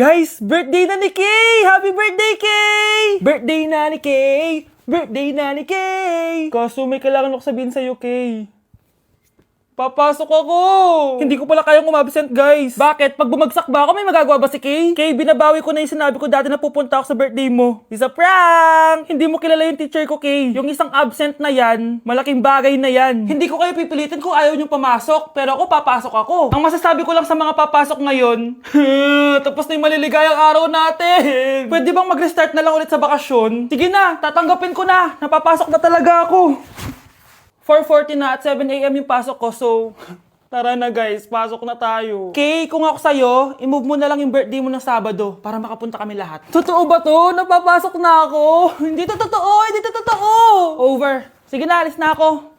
Guys, birthday na ni Kay! Happy birthday, Kay! Birthday na ni Kay! Birthday na ni Kay! Kaso may kailangan ako sabihin sa'yo, Kay. Papasok ako! Hindi ko pala kayang umabsent, guys. Bakit? Pag bumagsak ba ako, may magagawa ba si Kay? Kay, binabawi ko na yung sinabi ko dati na pupunta ako sa birthday mo. It's a prank! Hindi mo kilala yung teacher ko, Kay. Yung isang absent na yan, malaking bagay na yan. Hindi ko kayo pipilitin kung ayaw niyong pumasok, pero ako papasok ako. Ang masasabi ko lang sa mga papasok ngayon, tapos na yung maliligayang araw natin. Pwede bang mag-restart na lang ulit sa bakasyon? Sige na, tatanggapin ko na. Napapasok na talaga ako. 4:40 na at 7 AM yung pasok ko, so tara na guys, pasok na tayo. Kay, kung ako sa'yo, i-move mo na lang yung birthday mo ng Sabado para makapunta kami lahat. Totoo ba to? Napapasok na ako? Hindi to totoo, hindi to totoo. Over. Sige na, alis na ako.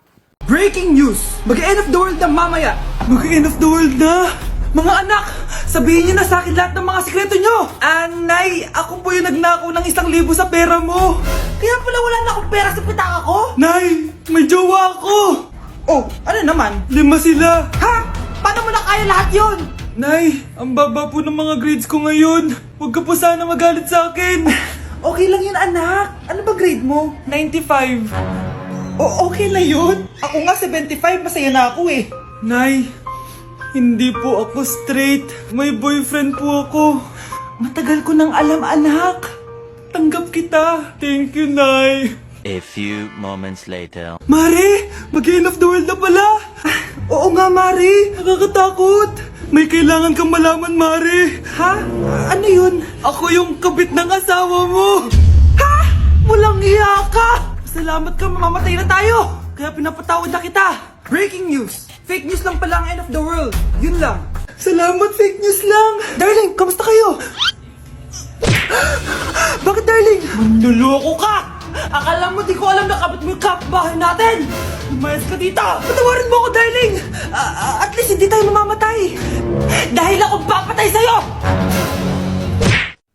Breaking news! Mag-end of the world na mamaya! Mag-end of the world na! Mga anak! Sabihin niyo na sa akin lahat ng mga sikreto niyo! Anay! Ako po yung nagnakaw ng 1,000 sa pera mo! Kaya pala wala na akong pera sa pitaka ko? Nay! May jowa ako! Oh, ano naman? 5 sila! Ha? Paano mo na kaya lahat yun? Nay, ang baba po ng mga grades ko ngayon. Huwag ka po sana magalit sa akin. Okay lang yun, anak. Ano ba grade mo? 95. Okay na yun. Ako nga 75, masaya na ako eh. Nay, hindi po ako straight. May boyfriend po ako. Matagal ko nang alam, anak. Tanggap kita. Thank you, Nay. A few moments later. Mari, mag-end of the world na pala. Oo nga, Mari. Nakakatakot. May kailangan kang malaman, Mari. Ha? Ano yun? Ako yung kabit ng asawa mo. Ha? Walang iya ka. Salamat ka, mamamatay na tayo. Kaya pinapatawad na kita. Breaking news. Fake news lang pala ang end of the world. Yun lang. Salamat, fake news lang. Darling, kamusta kayo? Bakit, darling? Manluloko ka! Akala mo di ko alam na kapit mo yung kapbahay natin! Umayos ka dito! Patawarin mo ako, darling! At least hindi tayo mamamatay! Dahil akong papatay sa'yo!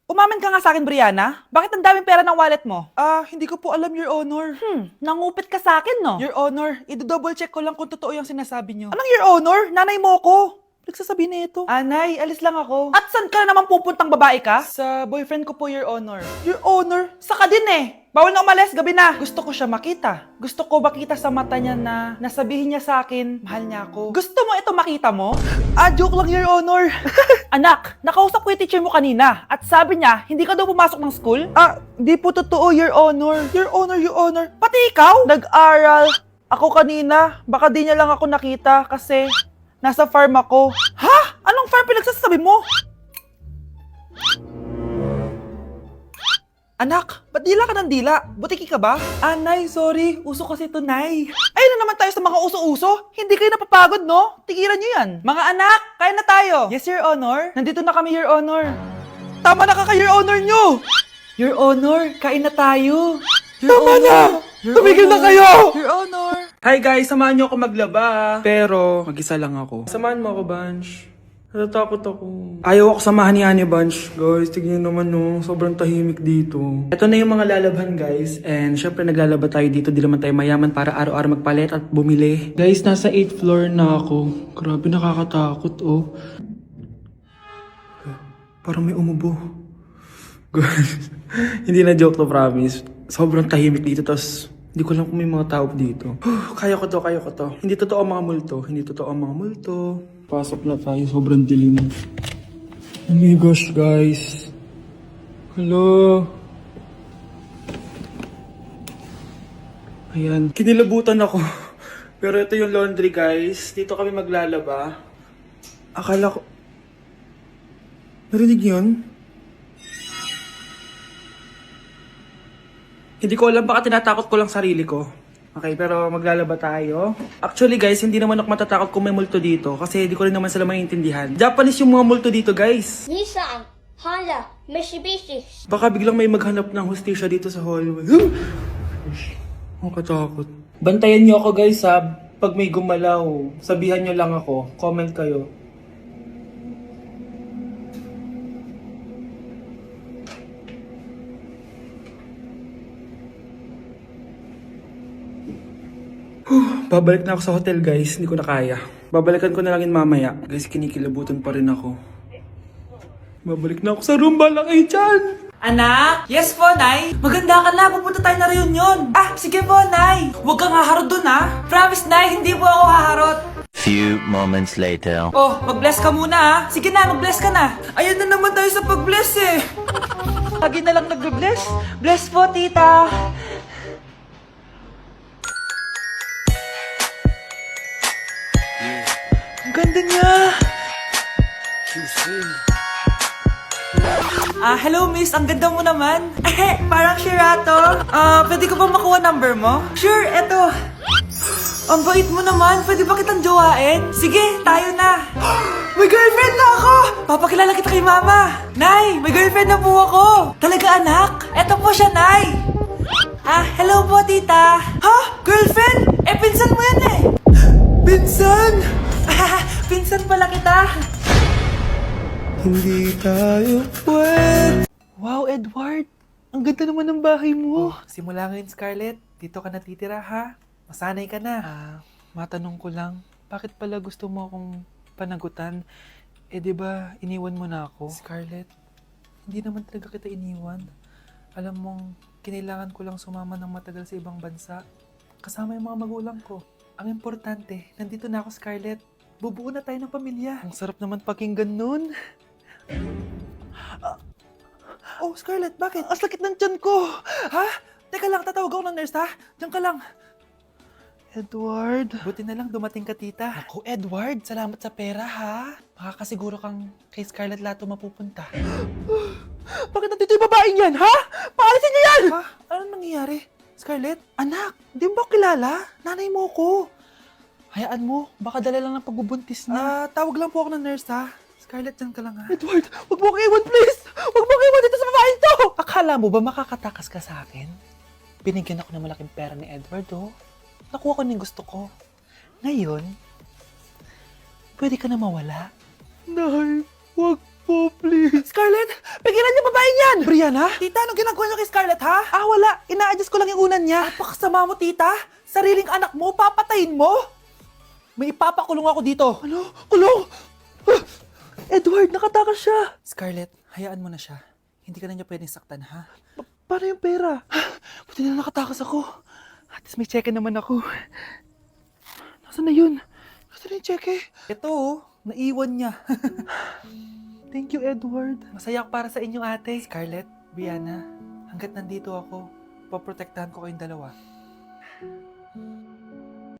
Umamin ka nga sa akin, Brianna. Bakit ang daming pera ng wallet mo? Hindi ko po alam, Your Honor. Nangupit ka sa akin, no? Your Honor, i-double check ko lang kung totoo yung sinasabi niyo. Anong Your Honor? Nanay mo ko. Nagsasabi na ito. Anay, alis lang ako. At saan ka na naman pupuntang babae ka? Sa boyfriend ko po, Your Honor. Your Honor, saka din eh. Bawal na umalis, gabi na. Gusto ko siya makita. Gusto ko makita sa mata niya na nasabihin niya sa akin, mahal niya ako. Gusto mo ito makita mo? Joke lang, Your Honor. Anak, nakausap ko yung teacher mo kanina at sabi niya, hindi ka daw pumasok ng school? Di po totoo, Your Honor. Your Honor, Your Honor. Pati ikaw? Nag-aral. Ako kanina, baka di niya lang ako nakita kasi nasa farm ako. Ha? Anong farm pinagsasabi mo? Anak, ba't dila ka ng dila? Butiki ka ba? Nay, sorry. Uso kasi ito, Nay. Ayun na naman tayo sa mga uso-uso. Hindi kayo napapagod, no? Tigilan nyo yan. Mga anak, kain na tayo. Yes, Your Honor. Nandito na kami, Your Honor. Tama na Your Honor nyo. Your Honor, kain na tayo. Tama na! Tumigil na kayo! Your Honor. Hi guys, samahan niyo ako maglaba. Pero, mag-isa lang ako. Samahan mo ako, Bunch. Natatakot ako. Ayaw ako samahan ni Annie, Bunch. Guys, tignan naman no, sobrang tahimik dito. Ito na yung mga lalabhan, guys. And syempre naglalaba tayo dito. Di naman tayo mayaman para araw-araw magpalit at bumili. Guys, nasa 8th floor na ako. Grabe, nakakatakot, oh. Parang may umubo. Guys, hindi na joke to, promise. Sobrang tahimik dito, tas hindi ko alam kung may mga tao dito. Kaya ko to. Hindi totoo ang mga multo. Pasok na tayo, sobrang dilim. Oh my gosh, guys. Hello. Ayan, kinilabutan ako. Pero ito yung laundry, guys. Dito kami maglalaba. Akala ko... Narinig yun? Hindi ko alam, baka tinatakot ko lang sarili ko. Okay, pero maglalaba tayo. Actually guys, hindi naman ako matatakot kung may multo dito kasi hindi ko rin naman sila maintindihan. Japanese yung mga multo dito, guys. Nissan, Honda, Mitsubishi. Baka biglang may maghanap ng hustisya dito sa hallway. Makatakot. Bantayan niyo ako, guys, ha. Pag may gumalaw, sabihan niyo lang ako. Comment kayo. Babalik na ako sa hotel, guys. Hindi ko na kaya. Babalikan ko na lang yun mamaya. Guys, kinikilabutan pa rin ako. Babalik na ako sa room, bala kayo dyan. Anak? Yes po, Nay. Maganda ka na, pupunta tayo na reunion. Ah, sige po, Nay. Huwag kang haharot dun, ha? Promise, Nay, hindi po ako haharot. Few moments later. Oh, mag-bless ka muna, ha? Sige na, mag-bless ka na. Ayun na naman tayo sa pag-bless, eh. Lagi na lang nag-bless. Bless po, tita. Ang ganda niya. Hello miss, ang ganda mo naman. Parang Sherato. Pwede ko ba makuha number mo? Sure, eto. Ang bait mo naman, pwede ba kitang jowain? Sige, tayo na. May girlfriend na ako! Papakilala kita kay mama. Nay, may girlfriend na po ako. Talaga anak? Eto po siya, Nay. Hello po tita. Ha? Girlfriend? Pinsan mo yan eh. Pinsan? Pinsan pala kita. Hindi tayo pwede. Wow, Edward. Ang ganda naman ng bahay mo. Simula ngayon, Scarlett. Dito ka natitira, ha? Masanay ka na. Matanong ko lang, bakit pala gusto mo akong panagutan? Di ba iniwan mo na ako? Scarlett, hindi naman talaga kita iniwan. Alam mong, kinailangan ko lang sumama ng matagal sa ibang bansa. Kasama yung mga magulang ko. Ang importante, nandito na ako, Scarlett. Bubuo na tayo ng pamilya. Ang sarap naman pakinggan nun. Oh, Scarlett, bakit? Ang sakit ng tiyan ko! Ha? Teka lang, tatawag ako ng nurse, ha? Diyan ka lang. Edward. Buti na lang dumating ka, tita. Ako, Edward, salamat sa pera, ha? Makakasiguro kang kay Scarlett Lato mapupunta. Bakit nandito yung babaeng yan, ha? Paalisin niyo yan! Ha? Anong nangyayari? Scarlett? Anak, di mo ba kilala? Nanay mo ko. Hayaan mo, baka dala lang ng pagbubuntis niya. Tawag lang po ako ng nurse, ha? Scarlett, dyan ka lang, ha? Edward, wag mo akong iwan, please! Wag mo akong iwan dito sa babaeng to! Akala mo ba makakatakas ka sa akin? Binigyan ako ng malaking pera ni Edward, oh. Nakuha ko ng gusto ko. Ngayon, pwede ka na mawala. Nay, wag po, please. Scarlett, pigilan niyo babae niyan! Brianna? Tita, anong ginagawa niyo kay Scarlett, ha? Wala. Ina-adjust ko lang yung unan niya. Napakasama mo, tita. Sariling anak mo, papatayin mo? May ipapakulong ako dito. Ano? Kulong? Edward, nakatakas siya. Scarlett, hayaan mo na siya. Hindi ka na niya pwedeng saktan, ha? Paano yung pera? Buti na nakatakas ako. At least may cheque naman ako. Nasaan na yun? Nasaan na yung cheque? Ito, naiwan niya. Thank you, Edward. Masaya ako para sa inyo, ate. Scarlett, Brianna, hanggat nandito ako, poprotektahan ko kayong dalawa.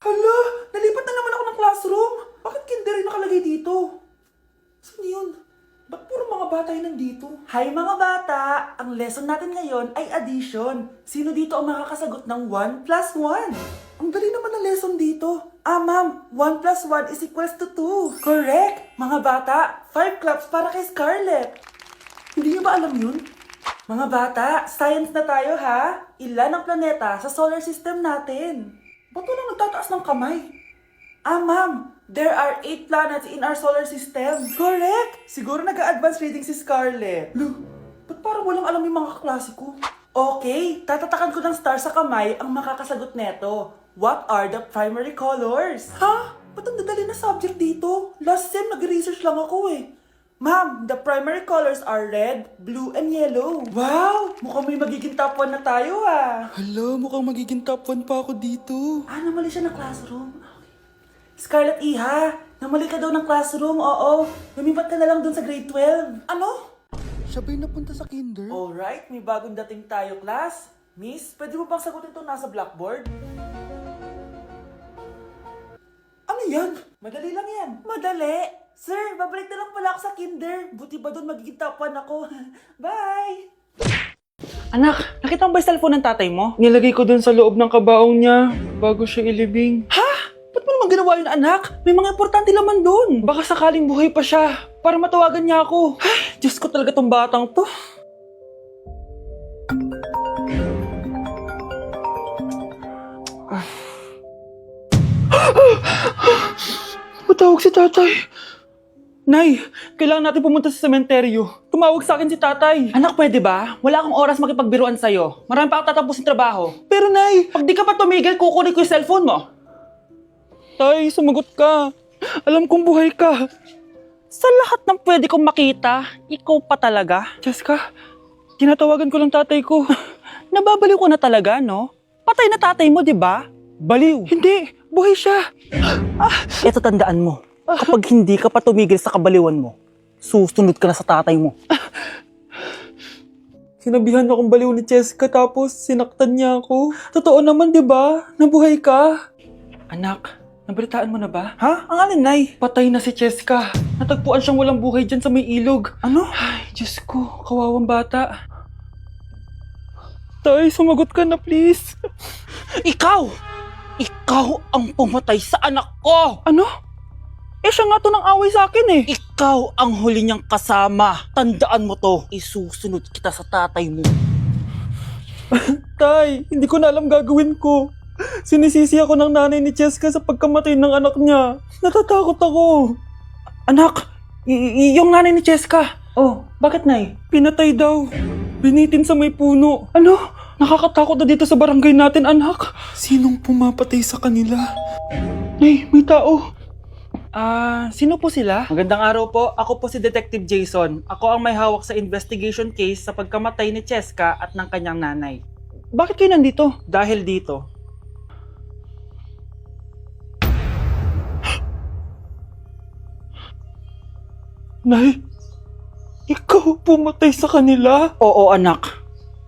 Hala! Nalipat na naman ako ng classroom! Bakit kinder yung nakalagay dito? Saan yun? Ba't puro mga bata yung nandito? Hi mga bata! Ang lesson natin ngayon ay addition. Sino dito ang makakasagot ng 1 plus 1? Ang dali naman ng lesson dito. Ma'am, 1 plus 1 is equals to 2. Correct! Mga bata, 5 claps para kay Scarlett. Hindi niyo ba alam yun? Mga bata, science na tayo ha? Ilan ang planeta sa solar system natin? Ba't walang nagtataas ng kamay? Ma'am, there are 8 planets in our solar system. Correct! Siguro nag-a-advance reading si Scarlett. Ba't parang walang alam yung mga kaklase ko? Okay, tatatakan ko ng star sa kamay ang makakasagot neto. What are the primary colors? Ha? Ba't ang dadali na subject dito? Last sem, nag-research lang ako eh. Ma'am, the primary colors are red, blue, and yellow. Wow! Mukhang may magiging top 1 na tayo ah. Hala, mukhang magiging top 1 pa ako dito. Namali siya ng classroom. Scarlett Iha, namali ka daw ng classroom, oo. Lumipat ka na lang dun sa grade 12. Ano? Siya ba'y napunta sa kinder? Alright, may bagong dating tayo, class. Miss, pwede mo bang sagutin itong nasa blackboard? Ano yan? Madali lang yan. Madali? Sir, babalik na lang pala ako sa kinder. Buti ba doon magiging top 1 ako? Bye! Anak, nakita mo ba yung cellphone ng tatay mo? Nilagay ko dun sa loob ng kabaong niya bago siya ilibing. Ha? Ba't mo naman ginawa yun, anak? May mga importante laman dun. Baka sakaling buhay pa siya para matawagan niya ako. Ay, Diyos ko talaga tong batang to. Matawag si tatay. Nay, kailangan natin pumunta sa sementeryo. Tumawag sa akin si tatay. Anak, pwede ba? Wala akong oras makipagbiruan sa'yo. Marami pa ako tatapusin trabaho. Pero Nay, pag di ka pa tumigil, kukunin ko yung cellphone mo. Tay, sumagot ka. Alam kong buhay ka. Sa lahat ng pwede kong makita, ikaw pa talaga. Jessica, tinatawagan ko lang tatay ko. Nababaliw ko na talaga, no? Patay na tatay mo, di ba? Baliw. Hindi, buhay siya. Ito tandaan mo, kapag hindi ka pa tumigil sa kabaliwan mo, susunod ka na sa tatay mo. Sinabihan akong baliw ni Jessica tapos sinaktan niya ako. Totoo naman, di ba? Nabuhay ka. Anak, nabalitaan mo na ba? Ha? Ang alin, Nay? Patay na si Jessica. Natagpuan siyang walang buhay dyan sa may ilog. Ano? Ay, Diyos ko, kawawang bata. Tay, sumagot ka na please. Ikaw! Ikaw ang pumatay sa anak ko! Ano? Eh siya nga to ng away sa akin eh. Ikaw ang huli niyang kasama. Tandaan mo to. Isusunod kita sa tatay mo. Tay, hindi ko na alam gagawin ko. Sinisisi ako ng nanay ni Jessica sa pagkamatay ng anak niya. Natatakot ako. Anak, yung nanay ni Jessica. Oh, bakit Nay? Pinatay daw. Binitin sa may puno. Ano? Nakakatakot na dito sa barangay natin, anak. Sinong pumapatay sa kanila? Nay, may tao. Sino po sila? Magandang araw po. Ako po si Detective Jason. Ako ang may hawak sa investigation case sa pagkamatay ni Jessica at ng kanyang nanay. Bakit kayo nandito? Dahil dito. Nay, ikaw pumatay sa kanila? Oo, anak.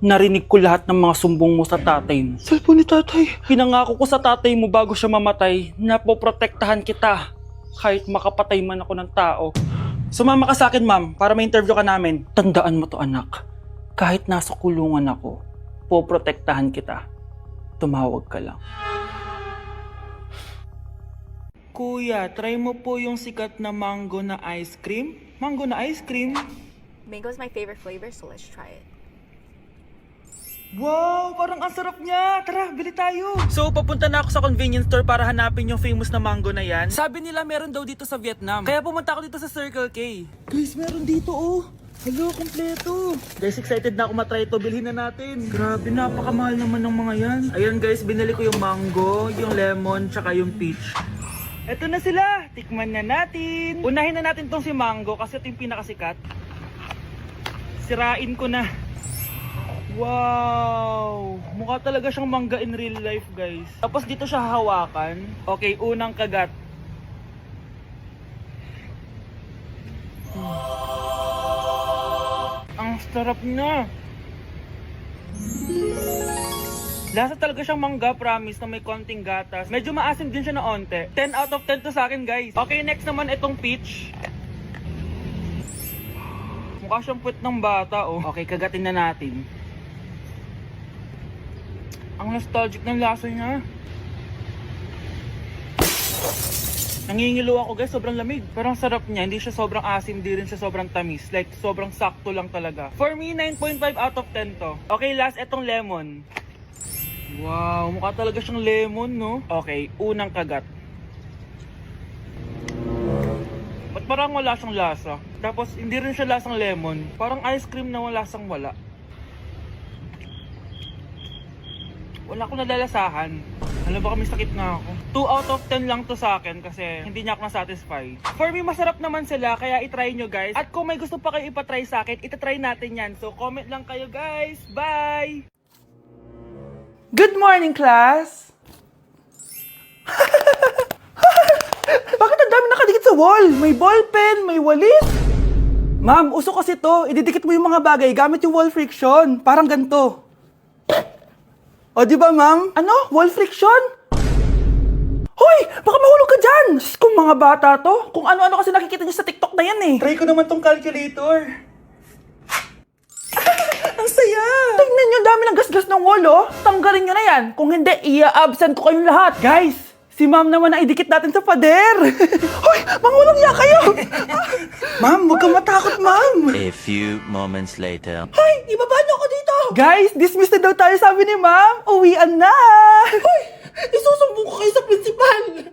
Narinig ko lahat ng mga sumbong mo sa tatay mo. Cellphone ni tatay. Pinangako ko sa tatay mo bago siya mamatay na poprotektahan kita kahit makapatay man ako ng tao. Sumama ka sa akin, ma'am, para ma-interview ka namin. Tandaan mo to, anak. Kahit nasa kulungan ako, poprotektahan kita. Tumawag ka lang. Kuya, try mo po yung sikat na mango na ice cream. Mango na ice cream? Mango is my favorite flavor, so let's try it. Wow, parang ang sarap niya. Tara, bili tayo. So, papunta na ako sa convenience store para hanapin yung famous na mango na yan. Sabi nila meron daw dito sa Vietnam. Kaya pumunta ako dito sa Circle K. Guys, meron dito oh. Hello, kompleto. Guys, excited na ako matry ito. Bilhin na natin. Grabe, napakamahal naman ng mga yan. Ayun guys, binili ko yung mango, yung lemon, tsaka yung peach. Eto na sila. Tikman na natin. Unahin na natin tong si mango kasi ito yung pinakasikat. Sirain ko na. Wow! Mukha talaga siyang mangga in real life, guys. Tapos dito siya hahawakan. Okay, unang kagat. Ang sarap niya. Lasa talaga siyang mangga, promise, na may konting gatas. Medyo maasim din siya na onte. 10 out of 10 to sa akin, guys. Okay, next naman itong peach. Mukha siyang puwet ng bata, oh. Okay, kagatin na natin. Ang nostalgic ng lasa niya. Nangingilo ako guys, sobrang lamig. Pero ang sarap niya, hindi siya sobrang asim, hindi rin siya sobrang tamis. Like, sobrang sakto lang talaga. For me, 9.5 out of 10 to. Okay, last, etong lemon. Wow, mukha talaga siyang lemon, no? Okay, unang kagat. Ba't parang wala siyang lasa? Tapos, hindi rin siya lasang lemon. Parang ice cream na wala lasang wala. Wala akong nadalasahan. Alam ba kami sakit na ako. 2 out of 10 lang to sa akin kasi hindi niya ako na-satisfy. For me, masarap naman sila kaya itry nyo guys. At kung may gusto pa kayo ipatry sa akin, itatry natin yan. So comment lang kayo guys. Bye! Good morning class! Bakit ang dami nakadikit sa wall? May ballpen, may walis. Ma'am, uso kasi to. Ididikit mo yung mga bagay gamit yung wall friction. Parang ganito. O, di ba, ma'am? Ano? Wall friction? Hoy! Baka mahulog ka dyan! Kung mga bata to, kung ano-ano kasi nakikita niyo sa TikTok na yan eh. Try ko naman tong calculator. Ang saya! Tingnan niyo, dami ng gasgas ng wall, oh. Tanggalin niyo na yan. Kung hindi, i-absent ko kayong lahat. Guys, si ma'am naman na idikit natin sa pader. Hoy! Mangulong niya kayo! Ma'am, huwag kang matakot, ma'am. A few moments later. Hoy! Ibaba niyo ako dito! Guys, dismiss na daw tayo sabi ni ma'am. Uwian na! Hoy! Isusumbong ko kayo sa principal!